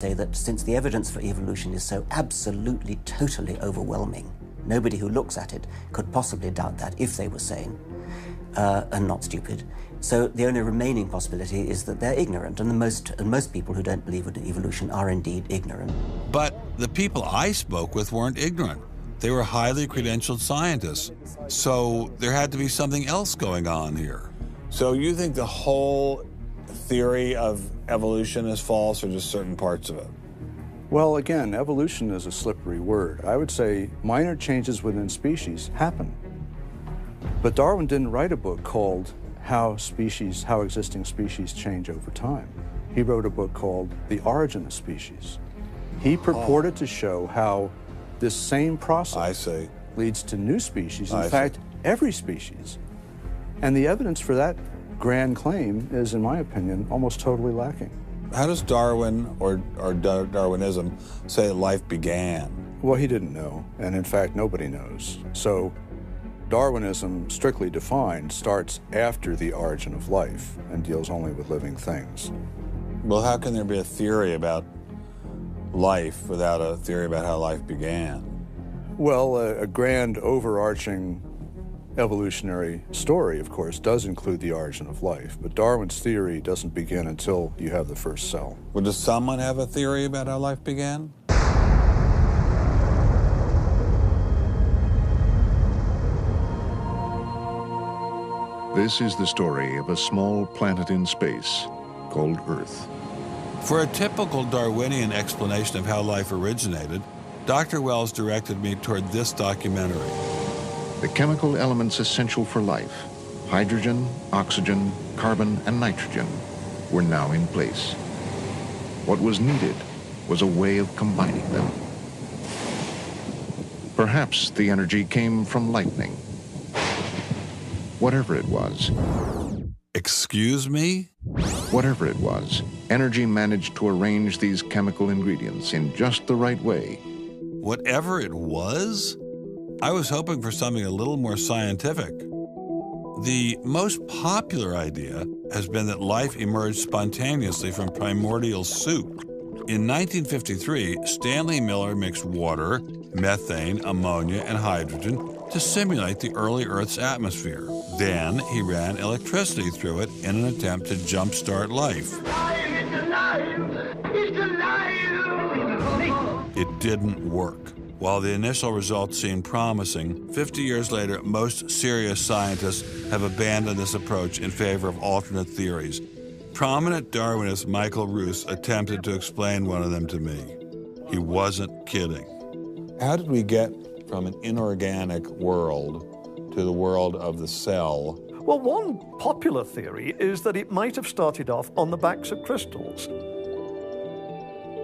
say that since the evidence for evolution is so absolutely, totally overwhelming, nobody who looks at it could possibly doubt that if they were sane and not stupid. So the only remaining possibility is that they're ignorant, and most people who don't believe in evolution are indeed ignorant. But the people I spoke with weren't ignorant. They were highly credentialed scientists. So there had to be something else going on here. So you think the whole theory of evolution is false, or just certain parts of it? Well, again, evolution is a slippery word. I would say minor changes within species happen. But Darwin didn't write a book called how existing species change over time. He wrote a book called The Origin of Species. He purported to show how this same process leads to new species, in fact, every species. And the evidence for that grand claim is, in my opinion, almost totally lacking. How does Darwin or Darwinism say life began? Well, he didn't know, and in fact, nobody knows. So Darwinism, strictly defined, starts after the origin of life and deals only with living things. Well, how can there be a theory about life without a theory about how life began? Well, a grand overarching evolutionary story, of course, does include the origin of life, but Darwin's theory doesn't begin until you have the first cell. Well, does someone have a theory about how life began? This is the story of a small planet in space called Earth. For a typical Darwinian explanation of how life originated, Dr. Wells directed me toward this documentary. The chemical elements essential for life, hydrogen, oxygen, carbon, and nitrogen, were now in place. What was needed was a way of combining them. Perhaps the energy came from lightning. Whatever it was. Excuse me? Whatever it was, energy managed to arrange these chemical ingredients in just the right way. Whatever it was? I was hoping for something a little more scientific. The most popular idea has been that life emerged spontaneously from primordial soup. In 1953, Stanley Miller mixed water, methane, ammonia, and hydrogen to simulate the early Earth's atmosphere. Then he ran electricity through it in an attempt to jumpstart life. It's alive! It's alive! It didn't work. While the initial results seemed promising, 50 years later, most serious scientists have abandoned this approach in favor of alternate theories. Prominent Darwinist Michael Roos attempted to explain one of them to me. He wasn't kidding. How did we get from an inorganic world to the world of the cell? Well, one popular theory is that it might have started off on the backs of crystals.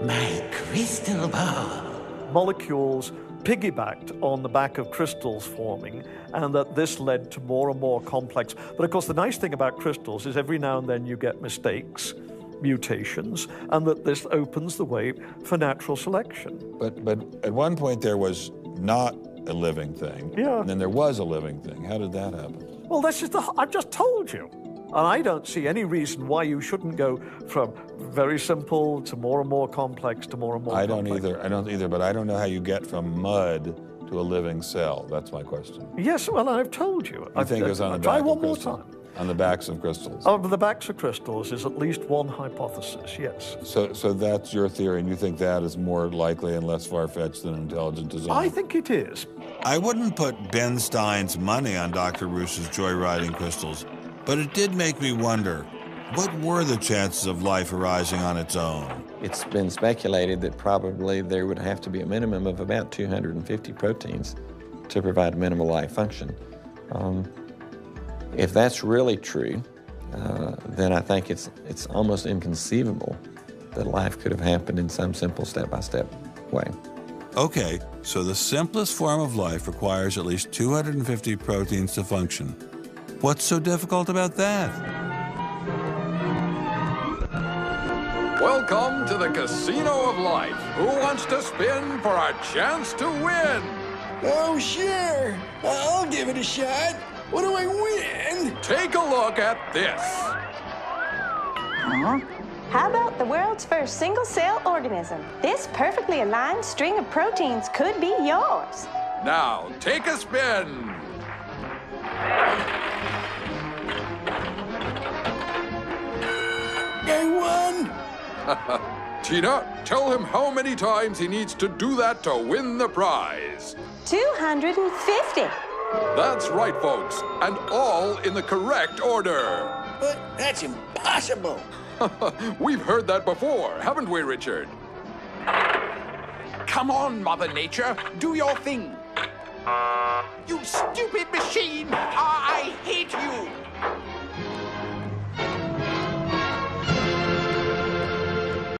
My crystal ball. Molecules piggybacked on the back of crystals forming, and that this led to more and more complex. But of course, the nice thing about crystals is every now and then you get mistakes, mutations, and that this opens the way for natural selection. But at one point there was not a living thing, and then there was a living thing. How did that happen? Well, this is I've just told you. And I don't see any reason why you shouldn't go from very simple to more and more complex to more and more complex. I don't either, but I don't know how you get from mud to a living cell. That's my question. Yes, well, I've told you. I think it was on the back try of one more crystals. time. On the backs of crystals. On the backs of crystals is at least one hypothesis, yes. So that's your theory, and you think that is more likely and less far-fetched than intelligent design? I think it is. I wouldn't put Ben Stein's money on Dr. Roos's joyriding crystals, but it did make me wonder, what were the chances of life arising on its own? It's been speculated that probably there would have to be a minimum of about 250 proteins to provide minimal life function. If that's really true, then I think it's almost inconceivable that life could have happened in some simple step-by-step way. Okay, so the simplest form of life requires at least 250 proteins to function. What's so difficult about that? Welcome to the Casino of Life. Who wants to spin for a chance to win? Oh, sure. I'll give it a shot. What do I win? Take a look at this. Huh? How about the world's first single-cell organism? This perfectly aligned string of proteins could be yours. Now, take a spin. I won! Tina, tell him how many times he needs to do that to win the prize. 250. That's right, folks, and all in the correct order. But that's impossible. We've heard that before, haven't we, Richard? Come on, Mother Nature, do your thing. You stupid machine! I hate you!